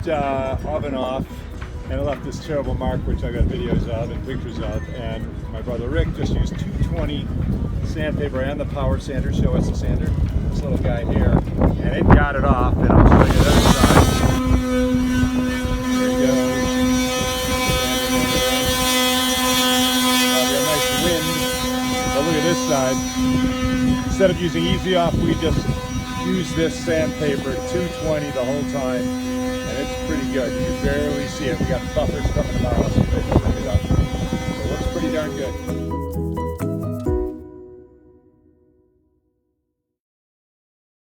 finished oven off, and it left this terrible mark, which I got videos of and pictures of. And my brother Rick just used 220 sandpaper and the power sander. Show us the sander. This little guy here, and it got it off. And I'll show you the other side. There you go. Got a nice wind. But look at this side. Instead of using Easy Off, we just use this sandpaper 220 the whole time, and it's pretty good. You can barely see it. We got buffers coming tomorrow, so they can bring it up. So it looks pretty darn good.